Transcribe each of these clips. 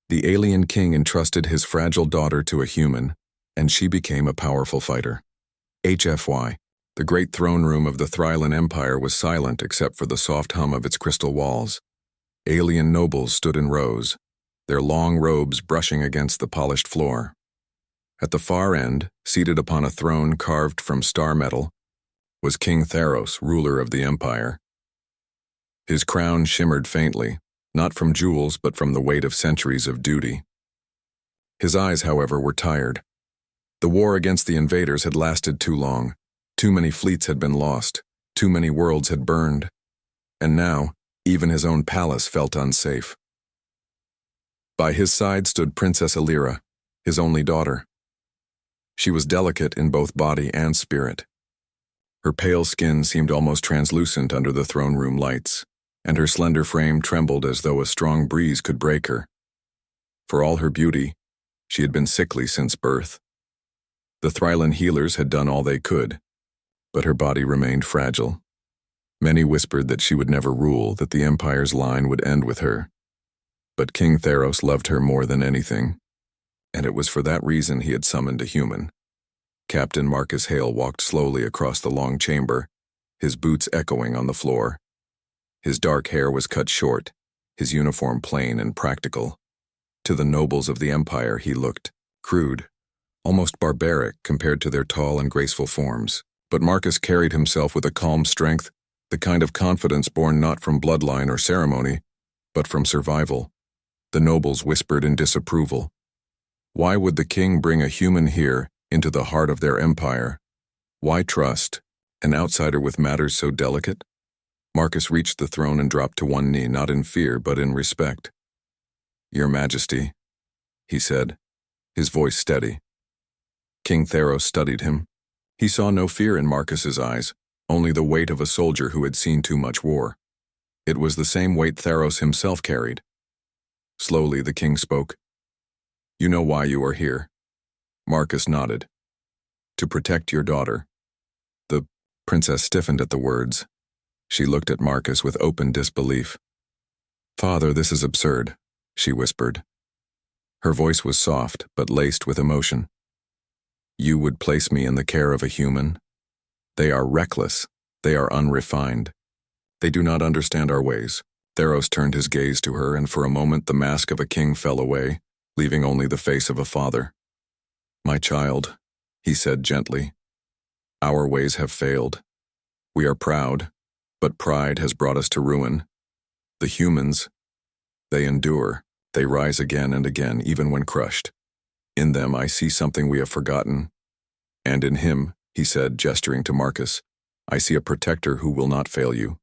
The alien king entrusted his fragile daughter to a human, and she became a powerful fighter. HFY, the great throne room of the Thrylan Empire, was silent except for the soft hum of its crystal walls. Alien nobles stood in rows, their long robes brushing against the polished floor. At the far end, seated upon a throne carved from star metal, was King Theros, ruler of the empire. His crown shimmered faintly, not from jewels but from the weight of centuries of duty. His eyes, however, were tired. The war against the invaders had lasted too long. Too many fleets had been lost. Too many worlds had burned. And now, even his own palace felt unsafe. By his side stood Princess Illyra, his only daughter. She was delicate in both body and spirit. Her pale skin seemed almost translucent under the throne room lights, and her slender frame trembled as though a strong breeze could break her. For all her beauty, she had been sickly since birth. The Thrylan healers had done all they could, but her body remained fragile. Many whispered that she would never rule, that the Empire's line would end with her. But King Theros loved her more than anything, and it was for that reason he had summoned a human. Captain Marcus Hale walked slowly across the long chamber, his boots echoing on the floor. His dark hair was cut short, his uniform plain and practical. To the nobles of the Empire he looked crude, almost barbaric compared to their tall and graceful forms. But Marcus carried himself with a calm strength, the kind of confidence born not from bloodline or ceremony, but from survival. The nobles whispered in disapproval. Why would the king bring a human here into the heart of their empire? Why trust an outsider with matters so delicate? Marcus reached the throne and dropped to one knee, not in fear, but in respect. "Your Majesty," he said, his voice steady. King Theros studied him. He saw no fear in Marcus's eyes, only the weight of a soldier who had seen too much war. It was the same weight Theros himself carried. Slowly the king spoke. "You know why you are here." Marcus nodded. "To protect your daughter." The princess stiffened at the words. She looked at Marcus with open disbelief. "Father, this is absurd," she whispered. Her voice was soft, but laced with emotion. "You would place me in the care of a human? They are reckless. They are unrefined. They do not understand our ways." Theros turned his gaze to her, and for a moment the mask of a king fell away, leaving only the face of a father. "My child," he said gently, "our ways have failed. We are proud, but pride has brought us to ruin. The humans, they endure. They rise again and again, even when crushed. In them I see something we have forgotten. And in him," he said, gesturing to Marcus, "I see a protector who will not fail you."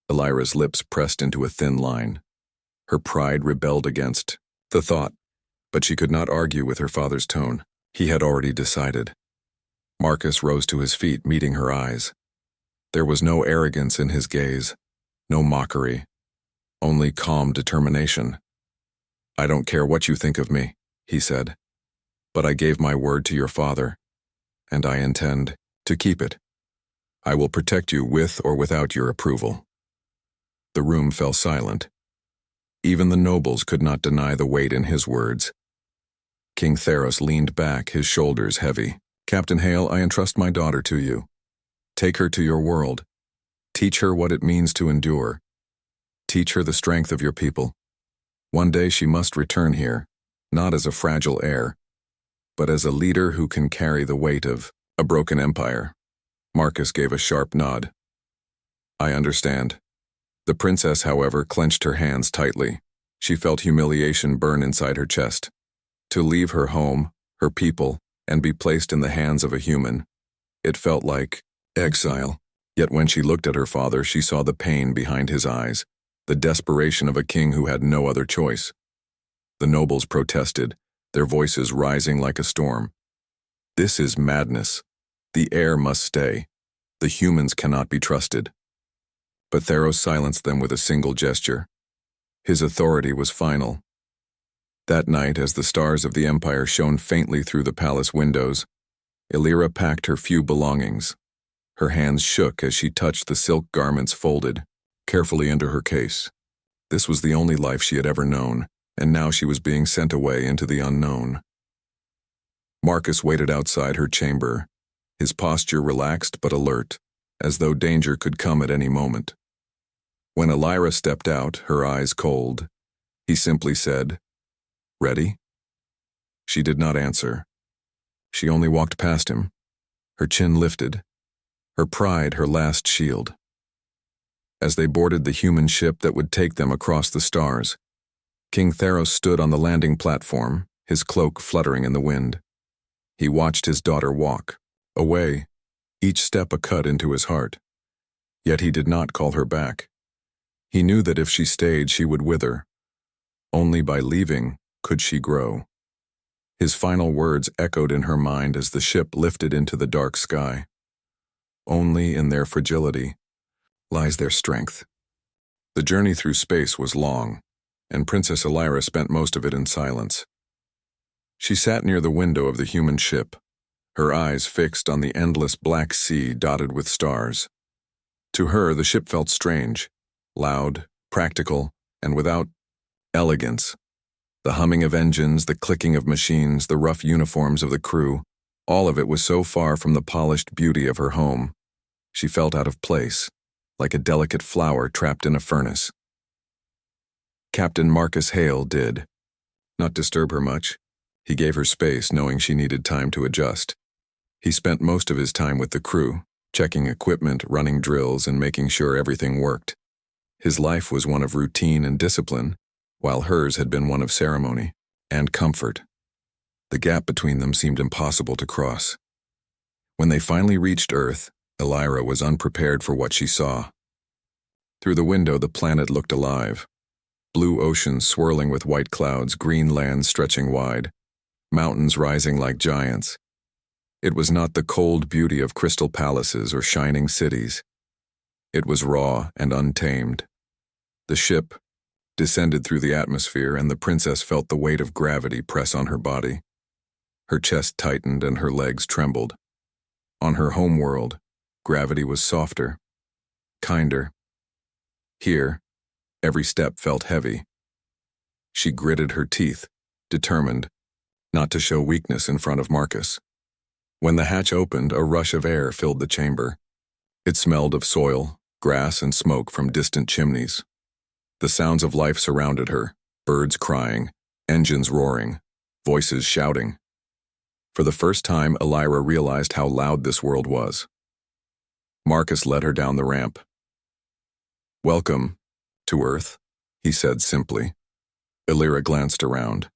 Illyra's lips pressed into a thin line. Her pride rebelled against the thought, but she could not argue with her father's tone. He had already decided. Marcus rose to his feet, meeting her eyes. There was no arrogance in his gaze, no mockery, only calm determination. "I don't care what you think of me," he said, "but I gave my word to your father, and I intend to keep it. I will protect you with or without your approval." The room fell silent. Even the nobles could not deny the weight in his words. King Theros leaned back, his shoulders heavy. "Captain Hale, I entrust my daughter to you. Take her to your world. Teach her what it means to endure. Teach her the strength of your people. One day she must return here, not as a fragile heir, but as a leader who can carry the weight of a broken empire." Marcus gave a sharp nod. "I understand." The princess, however, clenched her hands tightly. She felt humiliation burn inside her chest. To leave her home, her people, and be placed in the hands of a human. It felt like exile. Yet when she looked at her father, she saw the pain behind his eyes, the desperation of a king who had no other choice. The nobles protested, their voices rising like a storm. "This is madness. The heir must stay. The humans cannot be trusted." But Theros silenced them with a single gesture. His authority was final. That night, as the stars of the Empire shone faintly through the palace windows, Illyra packed her few belongings. Her hands shook as she touched the silk garments folded carefully into her case. This was the only life she had ever known, and now she was being sent away into the unknown. Marcus waited outside her chamber, his posture relaxed but alert, as though danger could come at any moment. When Elira stepped out, her eyes cold, he simply said, "Ready?" She did not answer. She only walked past him, her chin lifted, her pride her last shield. As they boarded the human ship that would take them across the stars, King Theros stood on the landing platform, his cloak fluttering in the wind. He watched his daughter walk, away, each step a cut into his heart. Yet he did not call her back. He knew that if she stayed, she would wither. Only by leaving could she grow. His final words echoed in her mind as the ship lifted into the dark sky. Only in their fragility lies their strength. The journey through space was long, and Princess Elira spent most of it in silence. She sat near the window of the human ship, her eyes fixed on the endless black sea dotted with stars. To her, the ship felt strange, loud, practical, and without elegance. The humming of engines, the clicking of machines, the rough uniforms of the crew, all of it was so far from the polished beauty of her home. She felt out of place, like a delicate flower trapped in a furnace. Captain Marcus Hale did not disturb her much. He gave her space, knowing she needed time to adjust. He spent most of his time with the crew, checking equipment, running drills, and making sure everything worked. His life was one of routine and discipline, while hers had been one of ceremony and comfort. The gap between them seemed impossible to cross. When they finally reached Earth, Elira was unprepared for what she saw. Through the window, the planet looked alive. Blue oceans swirling with white clouds, green lands stretching wide, mountains rising like giants. It was not the cold beauty of crystal palaces or shining cities. It was raw and untamed. The ship descended through the atmosphere, and the princess felt the weight of gravity press on her body. Her chest tightened and her legs trembled. On her home world, gravity was softer, kinder. Here, every step felt heavy. She gritted her teeth, determined not to show weakness in front of Marcus. When the hatch opened, a rush of air filled the chamber. It smelled of soil, grass, and smoke from distant chimneys. The sounds of life surrounded her, birds crying, engines roaring, voices shouting. For the first time, Elira realized how loud this world was. Marcus led her down the ramp. "Welcome to Earth," he said simply. Elira glanced around.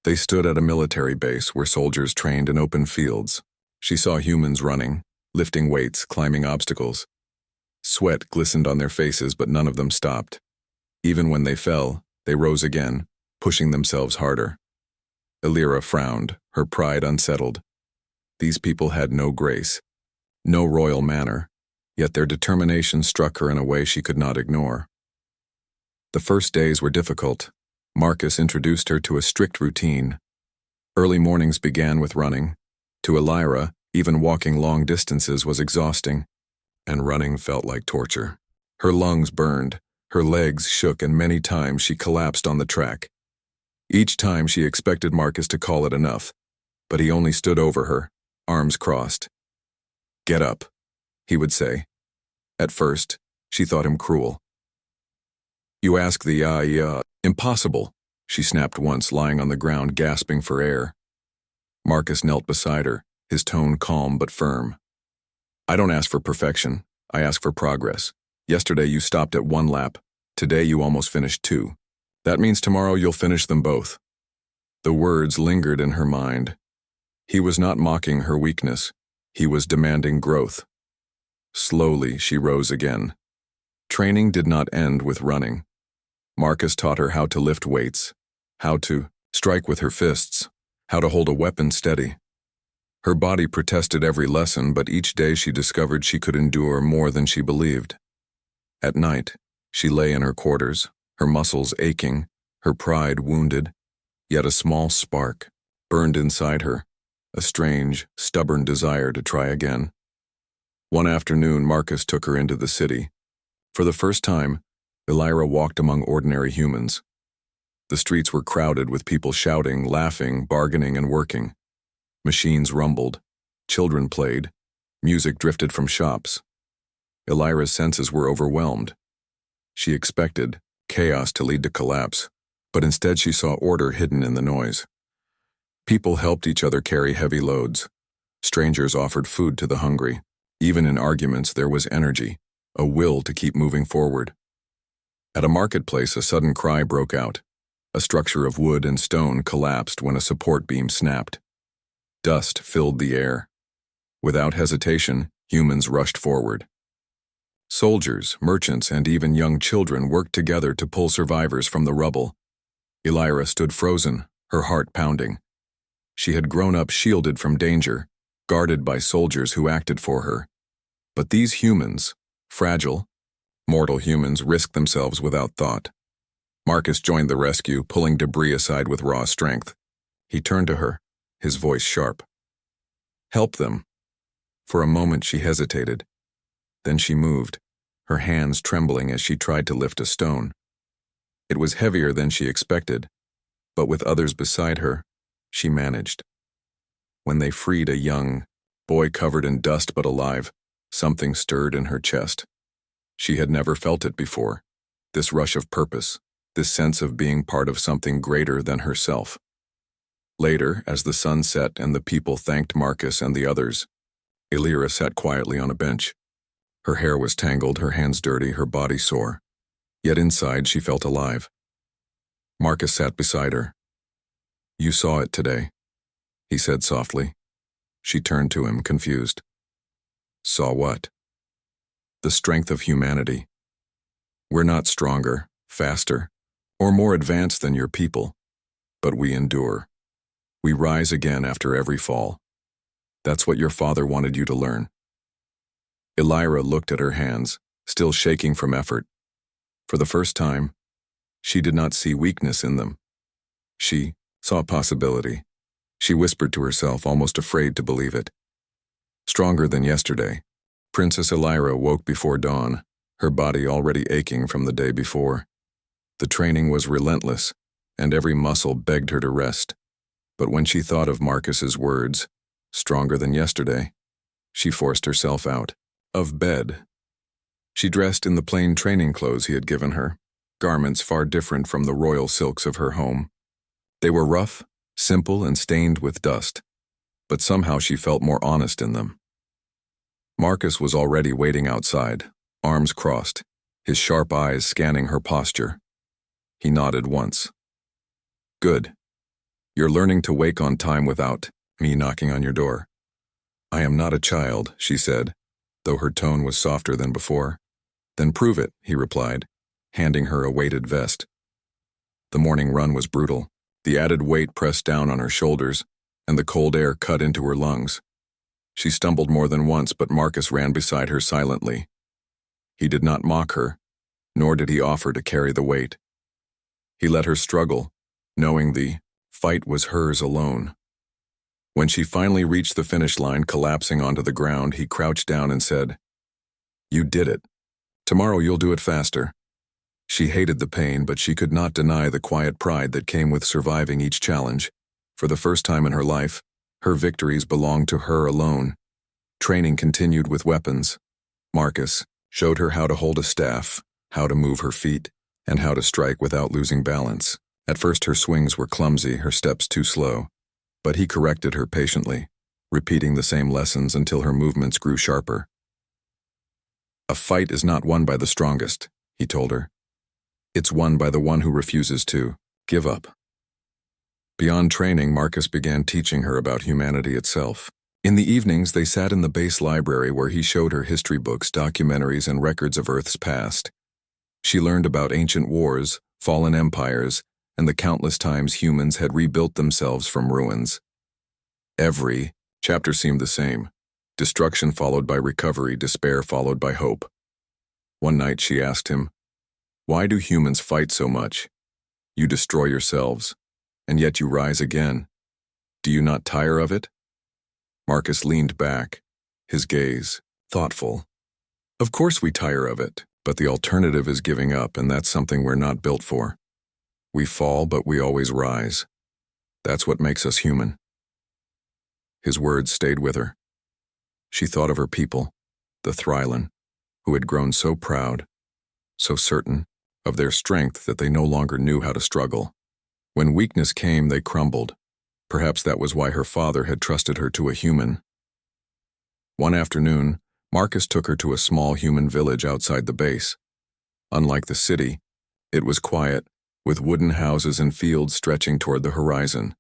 They stood at a military base where soldiers trained in open fields. She saw humans running, lifting weights, climbing obstacles. Sweat glistened on their faces, but none of them stopped. Even when they fell, they rose again, pushing themselves harder. Elira frowned, her pride unsettled. These people had no grace, no royal manner, yet their determination struck her in a way she could not ignore. The first days were difficult. Marcus introduced her to a strict routine. Early mornings began with running. To Elira, even walking long distances was exhausting, and running felt like torture. Her lungs burned, her legs shook, and many times she collapsed on the track. Each time she expected Marcus to call it enough, but he only stood over her, arms crossed. "Get up," he would say. At first, she thought him cruel. "You ask the impossible," she snapped once, lying on the ground gasping for air. Marcus knelt beside her, his tone calm but firm. "I don't ask for perfection, I ask for progress. Yesterday you stopped at 1 lap, today you almost finished 2. That means tomorrow you'll finish them both." The words lingered in her mind. He was not mocking her weakness, he was demanding growth. Slowly she rose again. Training did not end with running. Marcus taught her how to lift weights, how to strike with her fists, how to hold a weapon steady. Her body protested every lesson, but each day she discovered she could endure more than she believed. At night, she lay in her quarters, her muscles aching, her pride wounded, yet a small spark burned inside her, a strange, stubborn desire to try again. One afternoon, Marcus took her into the city. For the first time, Elira walked among ordinary humans. The streets were crowded with people shouting, laughing, bargaining, and working. Machines rumbled. Children played. Music drifted from shops. Elira's senses were overwhelmed. She expected chaos to lead to collapse, but instead she saw order hidden in the noise. People helped each other carry heavy loads. Strangers offered food to the hungry. Even in arguments there was energy, a will to keep moving forward. At a marketplace, a sudden cry broke out. A structure of wood and stone collapsed when a support beam snapped. Dust filled the air. Without hesitation, humans rushed forward. Soldiers, merchants, and even young children worked together to pull survivors from the rubble. Elira stood frozen, her heart pounding. She had grown up shielded from danger, guarded by soldiers who acted for her. But these humans, fragile, mortal humans, risked themselves without thought. Marcus joined the rescue, pulling debris aside with raw strength. He turned to her, his voice sharp. "Help them." For a moment she hesitated. Then she moved, her hands trembling as she tried to lift a stone. It was heavier than she expected, but with others beside her, she managed. When they freed a young boy covered in dust but alive, something stirred in her chest. She had never felt it before, this rush of purpose, this sense of being part of something greater than herself. Later, as the sun set and the people thanked Marcus and the others, Elira sat quietly on a bench. Her hair was tangled, her hands dirty, her body sore. Yet inside she felt alive. Marcus sat beside her. "You saw it today," he said softly. She turned to him, confused. "Saw what?" "The strength of humanity. We're not stronger, faster, or more advanced than your people, but we endure. We rise again after every fall. That's what your father wanted you to learn." Elira looked at her hands, still shaking from effort. For the first time, she did not see weakness in them. She saw possibility. She whispered to herself, almost afraid to believe it. Stronger than yesterday, Princess Elira woke before dawn, her body already aching from the day before. The training was relentless, and every muscle begged her to rest. But when she thought of Marcus's words, stronger than yesterday, she forced herself out of bed. She dressed in the plain training clothes he had given her, garments far different from the royal silks of her home. They were rough, simple, and stained with dust, but somehow she felt more honest in them. Marcus was already waiting outside, arms crossed, his sharp eyes scanning her posture. He nodded once. "Good. You're learning to wake on time without me knocking on your door." "I am not a child," she said, though her tone was softer than before. "Then prove it," he replied, handing her a weighted vest. The morning run was brutal. The added weight pressed down on her shoulders, and the cold air cut into her lungs. She stumbled more than once, but Marcus ran beside her silently. He did not mock her, nor did he offer to carry the weight. He let her struggle, knowing the fight was hers alone. When she finally reached the finish line, collapsing onto the ground, he crouched down and said, "You did it. Tomorrow you'll do it faster." She hated the pain, but she could not deny the quiet pride that came with surviving each challenge. For the first time in her life, her victories belonged to her alone. Training continued with weapons. Marcus showed her how to hold a staff, how to move her feet, and how to strike without losing balance. At first her swings were clumsy, her steps too slow, but he corrected her patiently, repeating the same lessons until her movements grew sharper. "A fight is not won by the strongest," he told her. "It's won by the one who refuses to give up." Beyond training, Marcus began teaching her about humanity itself. In the evenings, they sat in the base library where he showed her history books, documentaries, and records of Earth's past. She learned about ancient wars, fallen empires, and the countless times humans had rebuilt themselves from ruins. Every chapter seemed the same: destruction followed by recovery, despair followed by hope. One night she asked him, "Why do humans fight so much? You destroy yourselves, and yet you rise again. Do you not tire of it?" Marcus leaned back, his gaze thoughtful. "Of course we tire of it, but the alternative is giving up, and that's something we're not built for." We fall, but we always rise. That's what makes us human. His words stayed with her. She thought of her people, the Thrylan, who had grown so proud, so certain of their strength that they no longer knew how to struggle. When weakness came, they crumbled. Perhaps that was why her father had trusted her to a human. One afternoon, Marcus took her to a small human village outside the base. Unlike the city, it was quiet, with wooden houses and fields stretching toward the horizon.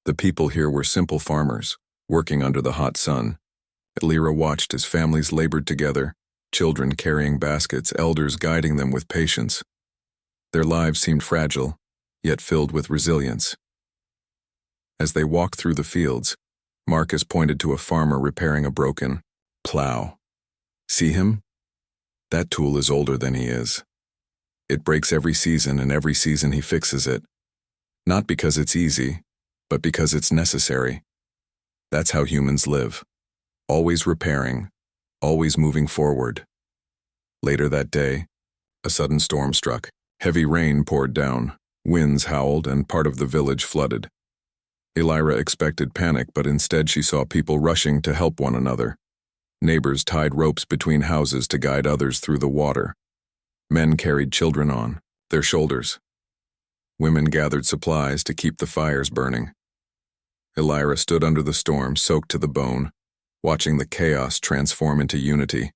The people here were simple farmers, working under the hot sun. Elira watched as families labored together, children carrying baskets, elders guiding them with patience. Their lives seemed fragile, yet filled with resilience. As they walked through the fields, Marcus pointed to a farmer repairing a broken plow. See him? That tool is older than he is. It breaks every season, and every season he fixes it. Not because it's easy, but because it's necessary. That's how humans live. Always repairing, always moving forward. Later that day, a sudden storm struck. Heavy rain poured down, winds howled, and part of the village flooded. Elira expected panic, but instead she saw people rushing to help one another. Neighbors tied ropes between houses to guide others through the water. Men carried children on their shoulders. Women gathered supplies to keep the fires burning. Elira stood under the storm, soaked to the bone, watching the chaos transform into unity.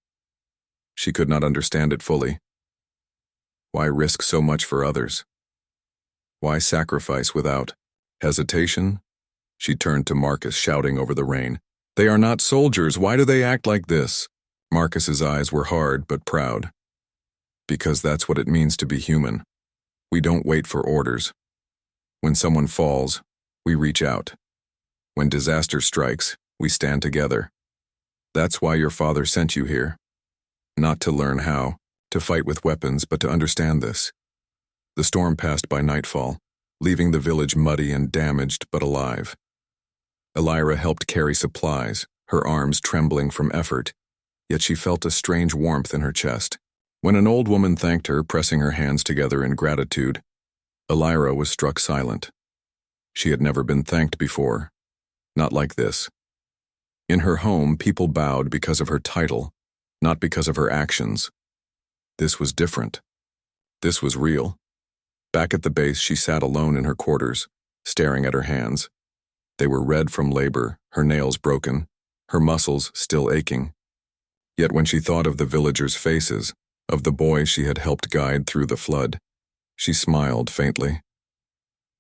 She could not understand it fully. Why risk so much for others? Why sacrifice without hesitation? She turned to Marcus, shouting over the rain, "They are not soldiers. Why do they act like this?" Marcus's eyes were hard but proud. Because that's what it means to be human. We don't wait for orders. When someone falls, we reach out. When disaster strikes, we stand together. That's why your father sent you here. Not to learn how to fight with weapons, but to understand this. The storm passed by nightfall, leaving the village muddy and damaged but alive. Elira helped carry supplies, her arms trembling from effort, yet she felt a strange warmth in her chest. When an old woman thanked her, pressing her hands together in gratitude, Elira was struck silent. She had never been thanked before. Not like this. In her home, people bowed because of her title, not because of her actions. This was different. This was real. Back at the base, she sat alone in her quarters, staring at her hands. They were red from labor, her nails broken, her muscles still aching. Yet when she thought of the villagers' faces, of the boy she had helped guide through the flood, she smiled faintly.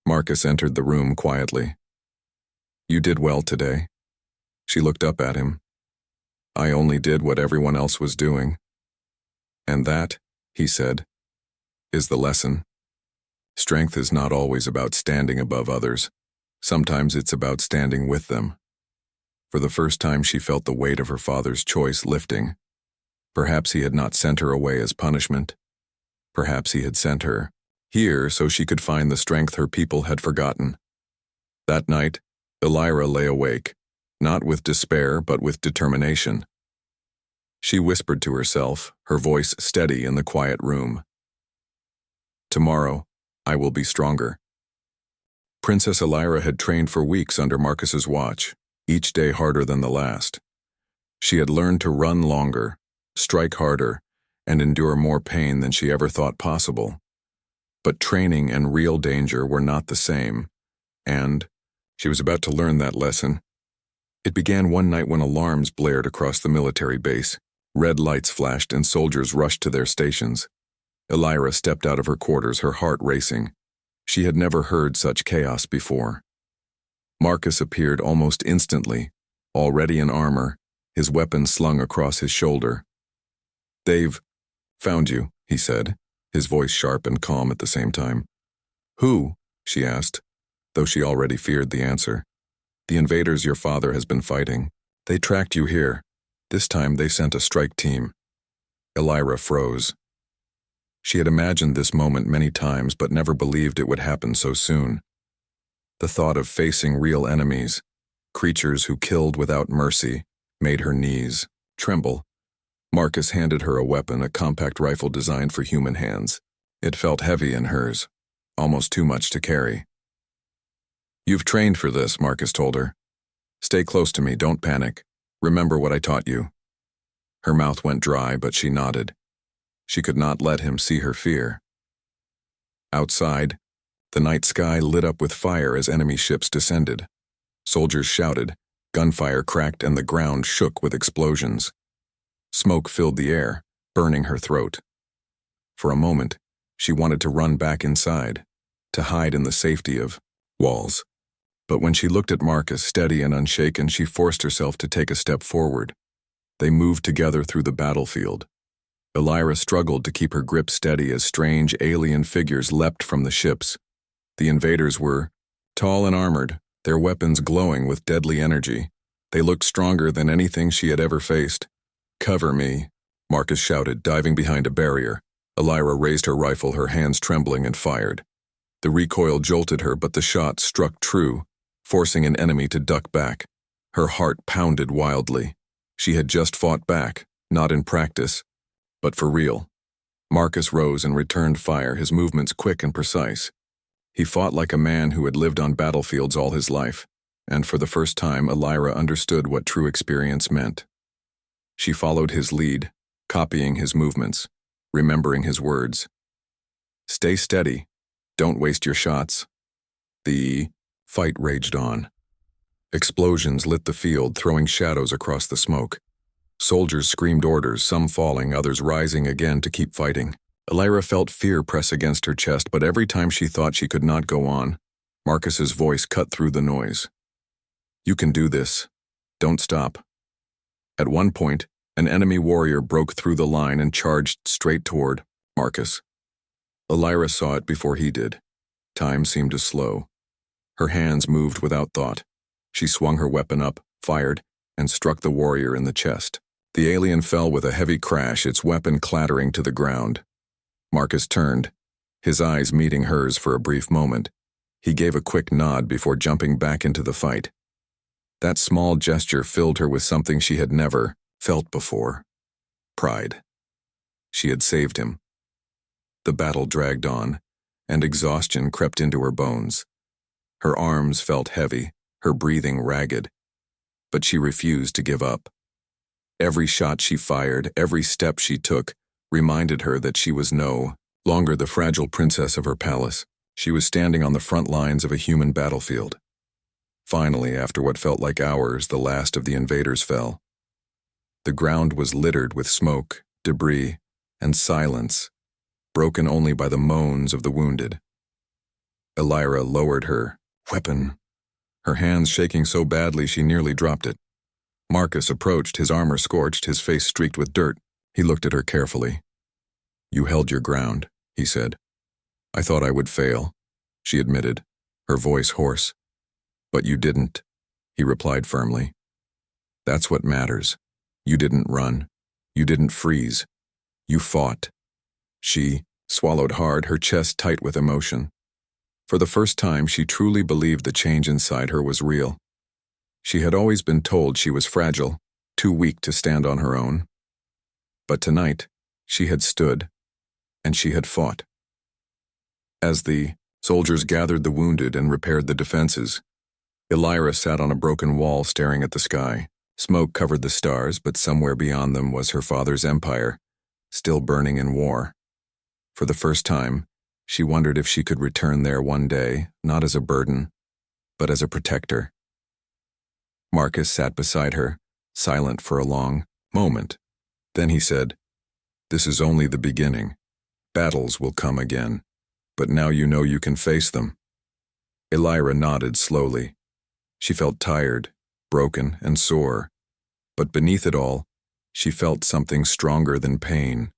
Marcus entered the room quietly. "You did well today." She looked up at him. "I only did what everyone else was doing." "And that," he said, "is the lesson. Strength is not always about standing above others. Sometimes it's about standing with them." For the first time, she felt the weight of her father's choice lifting. Perhaps he had not sent her away as punishment. Perhaps he had sent her here so she could find the strength her people had forgotten. That night, Elira lay awake, not with despair but with determination. She whispered to herself, her voice steady in the quiet room. "Tomorrow, I will be stronger." Princess Elira had trained for weeks under Marcus's watch, each day harder than the last. She had learned to run longer, strike harder, and endure more pain than she ever thought possible. But training and real danger were not the same, and she was about to learn that lesson. It began one night when alarms blared across the military base. Red lights flashed and soldiers rushed to their stations. Elira stepped out of her quarters, her heart racing. She had never heard such chaos before. Marcus appeared almost instantly, already in armor, his weapon slung across his shoulder. "They've found you," he said, his voice sharp and calm at the same time. "Who?" she asked, though she already feared the answer. "The invaders your father has been fighting. They tracked you here. This time they sent a strike team." Elira froze. She had imagined this moment many times but never believed it would happen so soon. The thought of facing real enemies, creatures who killed without mercy, made her knees tremble. Marcus handed her a weapon, a compact rifle designed for human hands. It felt heavy in hers. almost too much to carry. "You've trained for this," Marcus told her. "Stay close to me, don't panic. Remember what I taught you." Her mouth went dry, but she nodded. She could not let him see her fear. Outside, the night sky lit up with fire as enemy ships descended. Soldiers shouted, gunfire cracked, and the ground shook with explosions. Smoke filled the air, burning her throat. For a moment, she wanted to run back inside, to hide in the safety of walls. But when she looked at Marcus, steady and unshaken, she forced herself to take a step forward. They moved together through the battlefield. Elira struggled to keep her grip steady as strange alien figures leapt from the ships. The invaders were tall and armored, their weapons glowing with deadly energy. They looked stronger than anything she had ever faced. "Cover me," Marcus shouted, diving behind a barrier. Elira raised her rifle, her hands trembling, and fired. The recoil jolted her, but the shot struck true, forcing an enemy to duck back. Her heart pounded wildly. She had just fought back, not in practice, but for real. Marcus rose and returned fire, his movements quick and precise. He fought like a man who had lived on battlefields all his life, and for the first time Elira understood what true experience meant. She followed his lead, copying his movements, remembering his words. "Stay steady. Don't waste your shots." The fight raged on. Explosions lit the field, throwing shadows across the smoke. Soldiers screamed orders, some falling, others rising again to keep fighting. Elira felt fear press against her chest, but every time she thought she could not go on, Marcus's voice cut through the noise. "You can do this. Don't stop." At one point, an enemy warrior broke through the line and charged straight toward Marcus. Elira saw it before he did. Time seemed to slow. Her hands moved without thought. She swung her weapon up, fired, and struck the warrior in the chest. The alien fell with a heavy crash, its weapon clattering to the ground. Marcus turned, his eyes meeting hers for a brief moment. He gave a quick nod before jumping back into the fight. That small gesture filled her with something she had never felt before: pride. She had saved him. The battle dragged on, and exhaustion crept into her bones. Her arms felt heavy, her breathing ragged, but she refused to give up. Every shot she fired, every step she took, reminded her that she was no longer the fragile princess of her palace. She was standing on the front lines of a human battlefield. Finally, after what felt like hours, the last of the invaders fell. The ground was littered with smoke, debris, and silence, broken only by the moans of the wounded. Elira lowered her weapon, her hands shaking so badly she nearly dropped it. Marcus approached, his armor scorched, his face streaked with dirt. He looked at her carefully. "You held your ground," he said. "I thought I would fail," she admitted, her voice hoarse. "But you didn't," he replied firmly. "That's what matters. You didn't run. You didn't freeze. You fought." She swallowed hard, her chest tight with emotion. For the first time, she truly believed the change inside her was real. She had always been told she was fragile, too weak to stand on her own. But tonight, she had stood, and she had fought. As the soldiers gathered the wounded and repaired the defenses, Elira sat on a broken wall staring at the sky. Smoke covered the stars, but somewhere beyond them was her father's empire, still burning in war. For the first time, she wondered if she could return there one day, not as a burden, but as a protector. Marcus sat beside her, silent for a long moment. Then he said, "This is only the beginning. Battles will come again, but now you know you can face them." Elira nodded slowly. She felt tired, broken, and sore, but beneath it all, she felt something stronger than pain.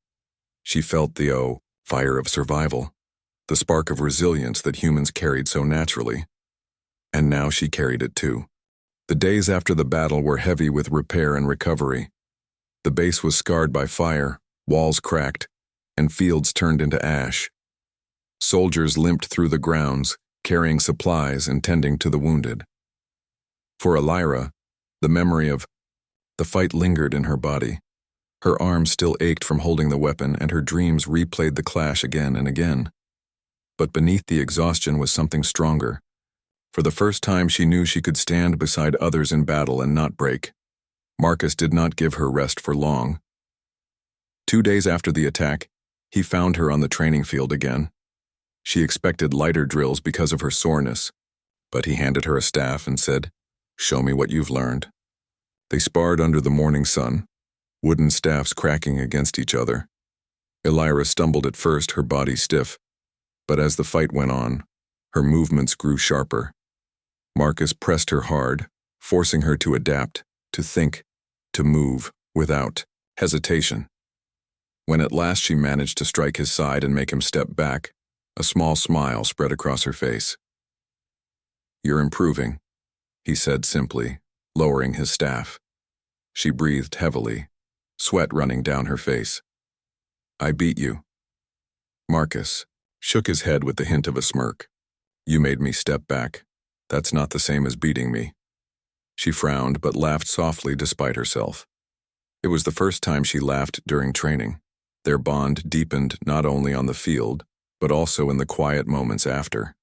She felt the fire of survival, the spark of resilience that humans carried so naturally. And now she carried it too. The days after the battle were heavy with repair and recovery. The base was scarred by fire, walls cracked, and fields turned into ash. Soldiers limped through the grounds, carrying supplies and tending to the wounded. For Elira, the memory of the fight lingered in her body. Her arms still ached from holding the weapon, and her dreams replayed the clash again and again. But beneath the exhaustion was something stronger. For the first time she knew she could stand beside others in battle and not break. Marcus did not give her rest for long. 2 days after the attack, he found her on the training field again. She expected lighter drills because of her soreness, but he handed her a staff and said, "Show me what you've learned." They sparred under the morning sun, wooden staffs cracking against each other. Elira stumbled at first, her body stiff, but as the fight went on, her movements grew sharper. Marcus pressed her hard, forcing her to adapt, to think, to move, without hesitation. When at last she managed to strike his side and make him step back, a small smile spread across her face. "You're improving," he said simply, lowering his staff. She breathed heavily, sweat running down her face. "I beat you." Marcus shook his head with the hint of a smirk. "You made me step back. That's not the same as beating me." She frowned but laughed softly despite herself. It was the first time she laughed during training. Their bond deepened not only on the field, but also in the quiet moments after.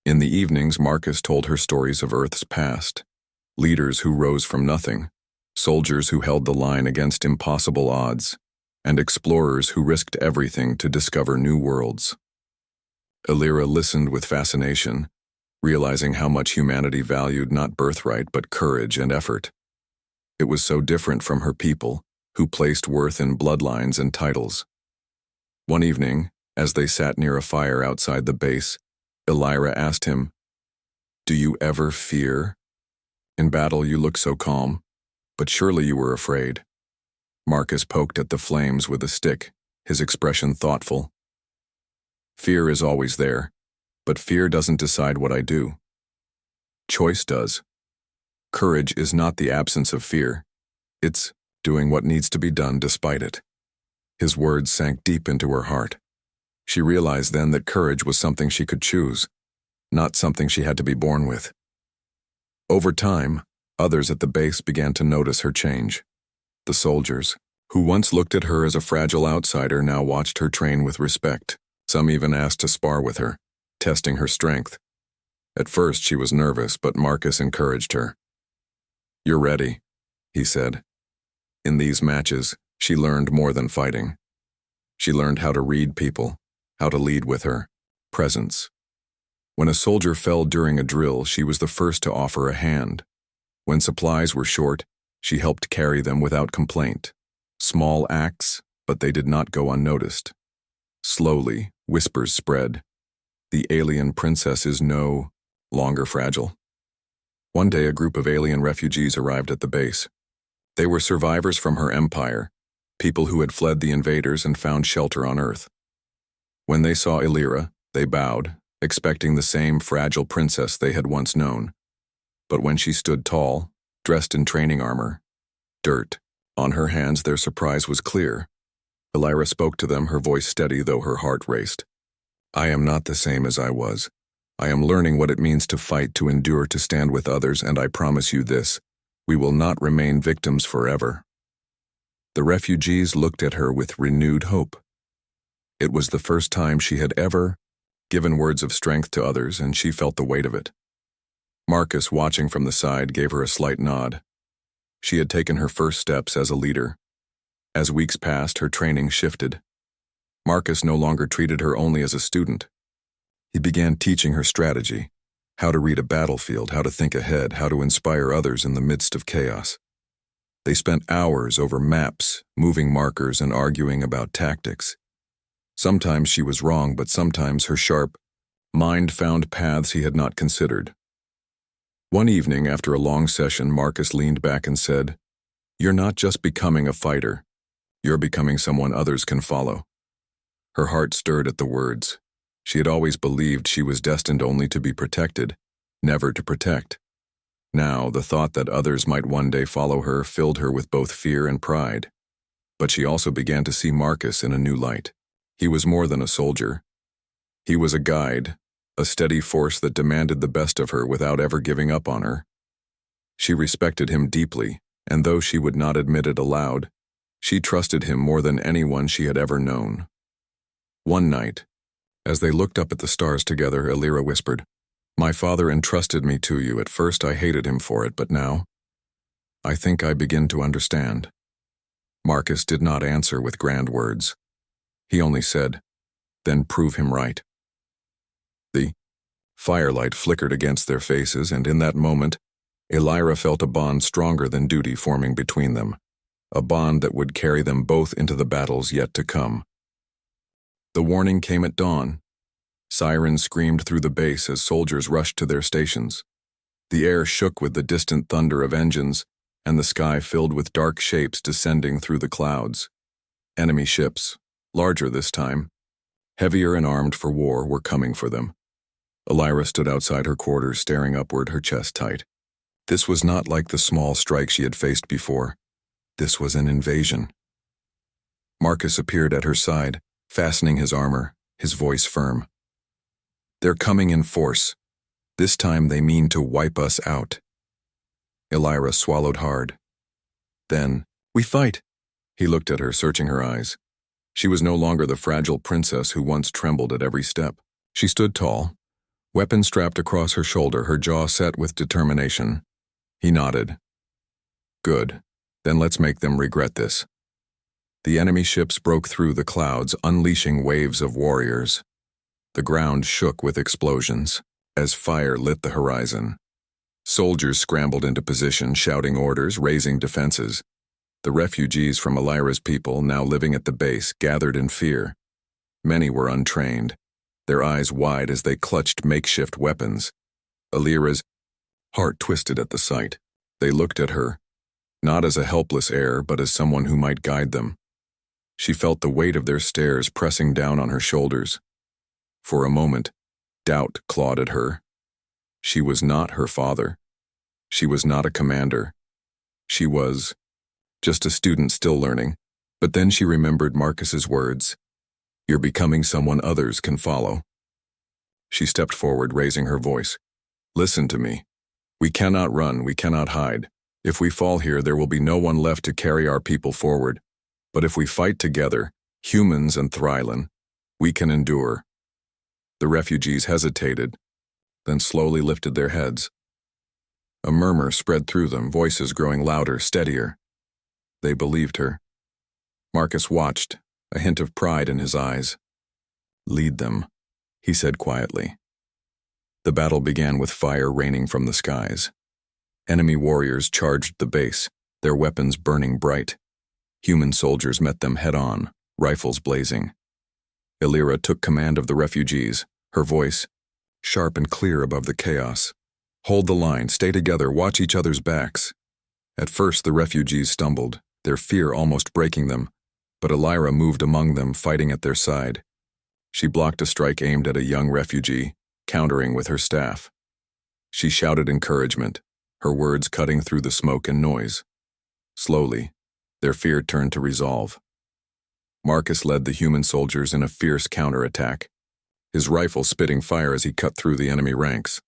In the evenings, Marcus told her stories of Earth's past, leaders who rose from nothing, soldiers who held the line against impossible odds, and explorers who risked everything to discover new worlds. Elira listened with fascination, realizing how much humanity valued not birthright but courage and effort. It was so different from her people, who placed worth in bloodlines and titles. One evening, as they sat near a fire outside the base, Elira asked him, "Do you ever fear? In battle you look so calm, but surely you were afraid." Marcus poked at the flames with a stick, his expression thoughtful. "Fear is always there, but fear doesn't decide what I do. Choice does. Courage is not the absence of fear. It's doing what needs to be done despite it." His words sank deep into her heart. She realized then that courage was something she could choose, not something she had to be born with. Over time, others at the base began to notice her change. The soldiers, who once looked at her as a fragile outsider, now watched her train with respect. Some even asked to spar with her, testing her strength. At first she was nervous, but Marcus encouraged her. "You're ready," he said. In these matches, she learned more than fighting. She learned how to read people, how to lead with her presence. When a soldier fell during a drill, she was the first to offer a hand. When supplies were short, she helped carry them without complaint. Small acts, but they did not go unnoticed. Slowly, whispers spread. The alien princess is no longer fragile. One day, a group of alien refugees arrived at the base. They were survivors from her empire, people who had fled the invaders and found shelter on Earth. When they saw Elira, they bowed, expecting the same fragile princess they had once known. But when she stood tall, dressed in training armor, dirt on her hands, their surprise was clear. Elira spoke to them, her voice steady though her heart raced. "I am not the same as I was. I am learning what it means to fight, to endure, to stand with others, and I promise you this, we will not remain victims forever." The refugees looked at her with renewed hope. It was the first time she had ever given words of strength to others, and she felt the weight of it. Marcus, watching from the side, gave her a slight nod. She had taken her first steps as a leader. As weeks passed, her training shifted. Marcus no longer treated her only as a student. He began teaching her strategy, how to read a battlefield, how to think ahead, how to inspire others in the midst of chaos. They spent hours over maps, moving markers, and arguing about tactics. Sometimes she was wrong, but sometimes her sharp mind found paths he had not considered. One evening, after a long session, Marcus leaned back and said, "You're not just becoming a fighter. You're becoming someone others can follow." Her heart stirred at the words. She had always believed she was destined only to be protected, never to protect. Now, the thought that others might one day follow her filled her with both fear and pride. But she also began to see Marcus in a new light. He was more than a soldier. He was a guide, a steady force that demanded the best of her without ever giving up on her. She respected him deeply, and though she would not admit it aloud, she trusted him more than anyone she had ever known. One night, As they looked up at the stars together, Elira whispered, "My father entrusted me to you. At first I hated him for it, but now I think I begin to understand." Marcus did not answer with grand words. He only said, "Then prove him right." The firelight flickered against their faces, and in that moment, Elira felt a bond stronger than duty forming between them, a bond that would carry them both into the battles yet to come. The warning came at dawn. Sirens screamed through the base as soldiers rushed to their stations. The air shook with the distant thunder of engines, and the sky filled with dark shapes descending through the clouds. Enemy ships, larger this time, heavier and armed for war, were coming for them. Elira stood outside her quarters, staring upward, her chest tight. This was not like the small strike she had faced before. This was an invasion. Marcus appeared at her side, fastening his armor, his voice firm. "They're coming in force. This time they mean to wipe us out." Elira swallowed hard. Then, "We fight." He looked at her, searching her eyes. She was no longer the fragile princess who once trembled at every step. She stood tall, weapon strapped across her shoulder, her jaw set with determination. He nodded. "Good. Then let's make them regret this." The enemy ships broke through the clouds, unleashing waves of warriors. The ground shook with explosions as fire lit the horizon. Soldiers scrambled into position, shouting orders, raising defenses. The refugees from Elira's people, now living at the base, gathered in fear. Many were untrained, their eyes wide as they clutched makeshift weapons. Elira's heart twisted at the sight. They looked at her, not as a helpless heir, but as someone who might guide them. She felt the weight of their stares pressing down on her shoulders. For a moment, doubt clawed at her. She was not her father. She was not a commander. She was just a student still learning. But then she remembered Marcus's words, "You're becoming someone others can follow." She stepped forward, raising her voice. "Listen to me. We cannot run, we cannot hide. If we fall here, there will be no one left to carry our people forward. But if we fight together, humans and Thrylan, we can endure." The refugees hesitated, then slowly lifted their heads. A murmur spread through them, voices growing louder, steadier. They believed her. Marcus watched, a hint of pride in his eyes. "Lead them," he said quietly. The battle began with fire raining from the skies. Enemy warriors charged the base, their weapons burning bright. Human soldiers met them head-on, rifles blazing. Elira took command of the refugees, her voice sharp and clear above the chaos. "Hold the line, stay together, watch each other's backs." At first the refugees stumbled, their fear almost breaking them, but Elira moved among them, fighting at their side. She blocked a strike aimed at a young refugee, countering with her staff. She shouted encouragement, her words cutting through the smoke and noise. Slowly, their fear turned to resolve. Marcus led the human soldiers in a fierce counterattack, his rifle spitting fire as he cut through the enemy ranks.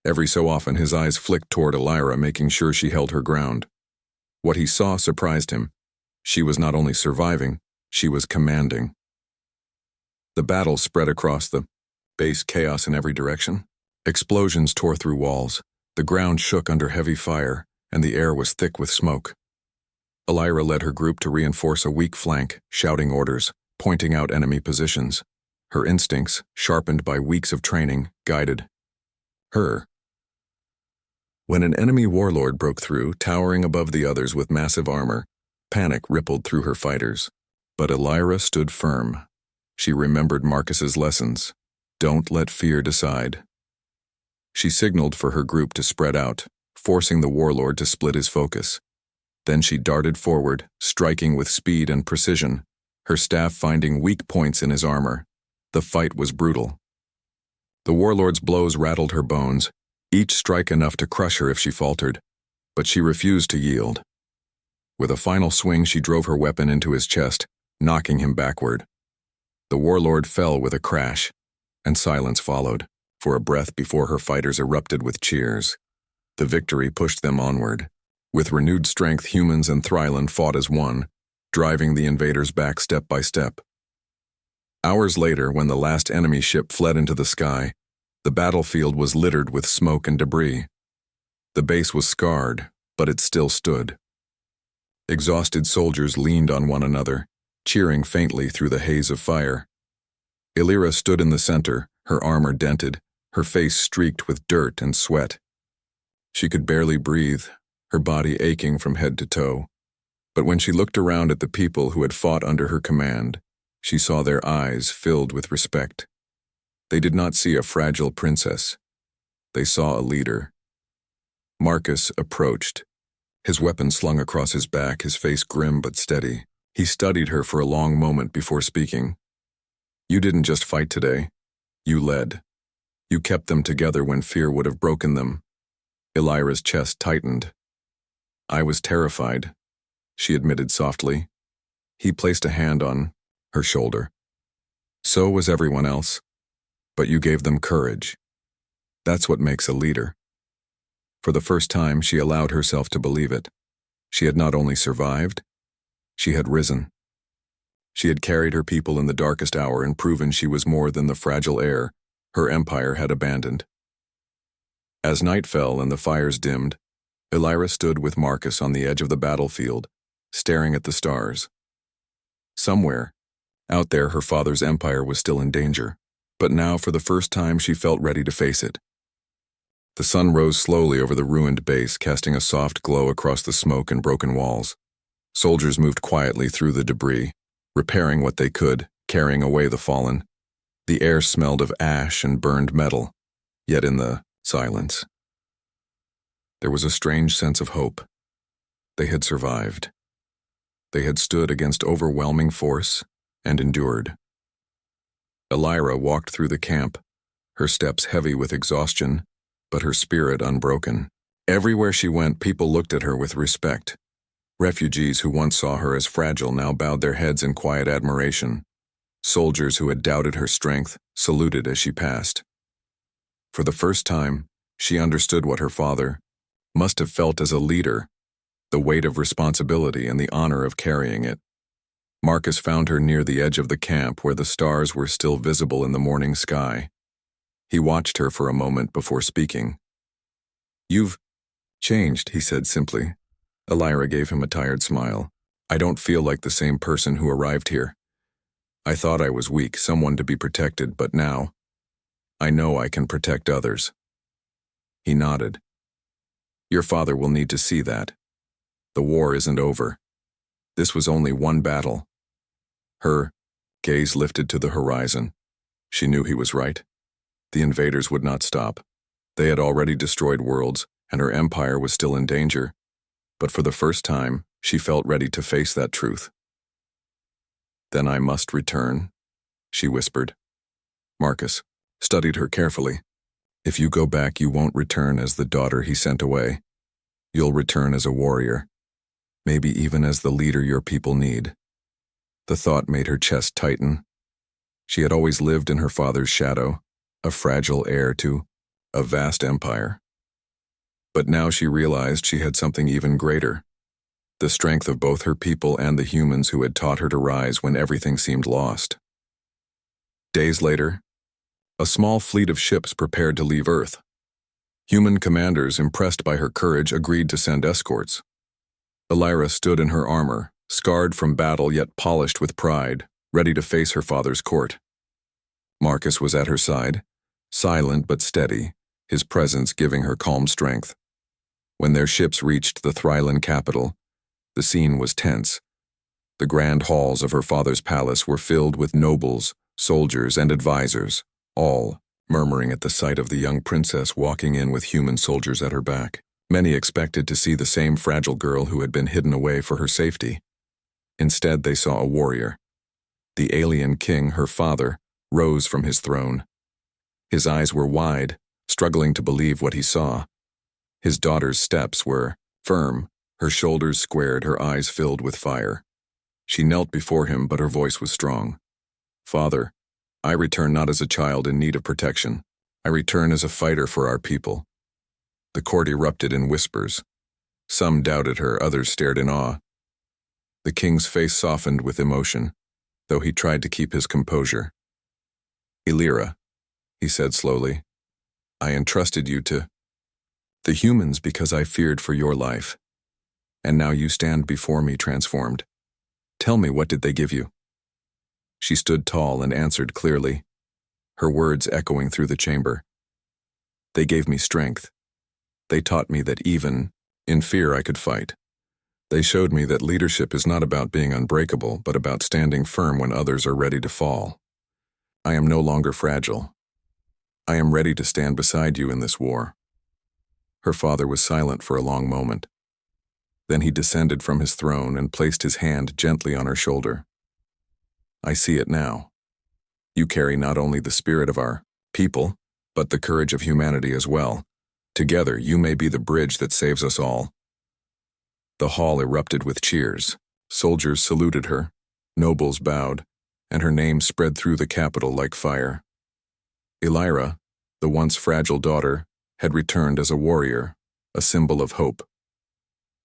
Every so often his eyes flicked toward Elira, making sure she held her ground. What he saw surprised him. She was not only surviving, she was commanding. The battle spread across the base, chaos in every direction. Explosions tore through walls, the ground shook under heavy fire, and the air was thick with smoke. Elira led her group to reinforce a weak flank, shouting orders, pointing out enemy positions. Her instincts, sharpened by weeks of training, guided her. When an enemy warlord broke through, towering above the others with massive armor, panic rippled through her fighters. But Elira stood firm. She remembered Marcus's lessons. Don't let fear decide. She signaled for her group to spread out, forcing the warlord to split his focus. Then she darted forward, striking with speed and precision, her staff finding weak points in his armor. The fight was brutal. The warlord's blows rattled her bones, each strike enough to crush her if she faltered, but she refused to yield. With a final swing, she drove her weapon into his chest, knocking him backward. The warlord fell with a crash, and silence followed, for a breath before her fighters erupted with cheers. The victory pushed them onward. With renewed strength, humans and Thrylan fought as one, driving the invaders back step by step. Hours later, when the last enemy ship fled into the sky, the battlefield was littered with smoke and debris. The base was scarred, but it still stood. Exhausted soldiers leaned on one another, cheering faintly through the haze of fire. Illyra stood in the center, her armor dented, her face streaked with dirt and sweat. She could barely breathe, her body aching from head to toe. But when she looked around at the people who had fought under her command, she saw their eyes filled with respect. They did not see a fragile princess. They saw a leader. Marcus approached, his weapon slung across his back, his face grim but steady. He studied her for a long moment before speaking. "You didn't just fight today. You led. You kept them together when fear would have broken them." Illyra's chest tightened. "I was terrified," she admitted softly. He placed a hand on her shoulder. "So was everyone else. But you gave them courage. That's what makes a leader." For the first time, she allowed herself to believe it. She had not only survived, she had risen. She had carried her people in the darkest hour and proven she was more than the fragile air her empire had abandoned. As night fell and the fires dimmed, Illyra stood with Marcus on the edge of the battlefield, staring at the stars. Somewhere, out there, her father's empire was still in danger, but now for the first time she felt ready to face it. The sun rose slowly over the ruined base, casting a soft glow across the smoke and broken walls. Soldiers moved quietly through the debris, repairing what they could, carrying away the fallen. The air smelled of ash and burned metal, yet in the silence, there was a strange sense of hope. They had survived. They had stood against overwhelming force and endured. Illyra walked through the camp, her steps heavy with exhaustion, but her spirit unbroken. Everywhere she went, people looked at her with respect. Refugees who once saw her as fragile now bowed their heads in quiet admiration. Soldiers who had doubted her strength saluted as she passed. For the first time, she understood what her father must have felt as a leader, the weight of responsibility and the honor of carrying it. Marcus found her near the edge of the camp where the stars were still visible in the morning sky. He watched her for a moment before speaking. "You've changed," he said simply. Illyra gave him a tired smile. "I don't feel like the same person who arrived here. I thought I was weak, someone to be protected, but now, I know I can protect others." He nodded. "Your father will need to see that. The war isn't over. This was only one battle." Her gaze lifted to the horizon. She knew he was right. The invaders would not stop. They had already destroyed worlds, and her empire was still in danger. But for the first time, she felt ready to face that truth. "Then I must return," she whispered. Marcus studied her carefully. "If you go back, you won't return as the daughter he sent away. You'll return as a warrior, maybe even as the leader your people need." The thought made her chest tighten. She had always lived in her father's shadow, a fragile heir to a vast empire. But now she realized she had something even greater, the strength of both her people and the humans who had taught her to rise when everything seemed lost. Days later, a small fleet of ships prepared to leave Earth. Human commanders, impressed by her courage, agreed to send escorts. Illyra stood in her armor, scarred from battle yet polished with pride, ready to face her father's court. Marcus was at her side, silent but steady, his presence giving her calm strength. When their ships reached the Thrylan capital, the scene was tense. The grand halls of her father's palace were filled with nobles, soldiers, and advisors, all murmuring at the sight of the young princess walking in with human soldiers at her back. Many expected to see the same fragile girl who had been hidden away for her safety. Instead, they saw a warrior. The alien king, her father, rose from his throne. His eyes were wide, struggling to believe what he saw. His daughter's steps were firm, her shoulders squared, her eyes filled with fire. She knelt before him, but her voice was strong. "Father, I return not as a child in need of protection. I return as a fighter for our people." The court erupted in whispers. Some doubted her, others stared in awe. The king's face softened with emotion, though he tried to keep his composure. Elira, he said slowly, I entrusted you to the humans because I feared for your life. And now you stand before me transformed. Tell me, what did they give you? She stood tall and answered clearly, her words echoing through the chamber. They gave me strength. They taught me that even in fear I could fight. They showed me that leadership is not about being unbreakable, but about standing firm when others are ready to fall. I am no longer fragile. I am ready to stand beside you in this war. Her father was silent for a long moment. Then he descended from his throne and placed his hand gently on her shoulder. I see it now. You carry not only the spirit of our people, but the courage of humanity as well. Together, you may be the bridge that saves us all. The hall erupted with cheers. Soldiers saluted her, nobles bowed, and her name spread through the capital like fire. Elira, the once fragile daughter, had returned as a warrior, a symbol of hope.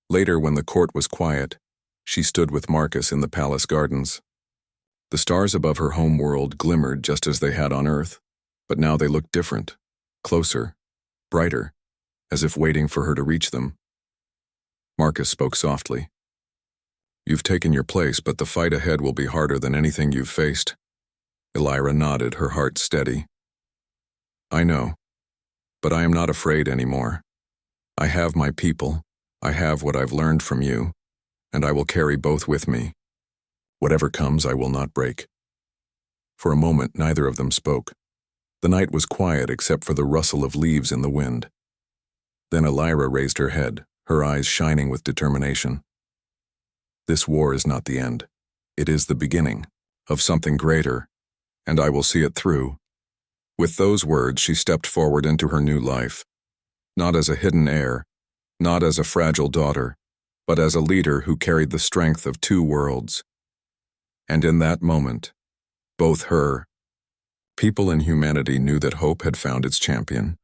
Later, when the court was quiet, she stood with Marcus in the palace gardens. The stars above her home world glimmered just as they had on Earth, but now they looked different, closer, brighter, as if waiting for her to reach them. Marcus spoke softly. You've taken your place, but the fight ahead will be harder than anything you've faced. Elira nodded, her heart steady. I know, but I am not afraid anymore. I have my people, I have what I've learned from you, and I will carry both with me. Whatever comes, I will not break. For a moment, neither of them spoke. The night was quiet except for the rustle of leaves in the wind. Then Elira raised her head, her eyes shining with determination. This war is not the end. It is the beginning of something greater, and I will see it through. With those words, she stepped forward into her new life, not as a hidden heir, not as a fragile daughter, but as a leader who carried the strength of two worlds. And in that moment, both her, people and humanity knew that hope had found its champion.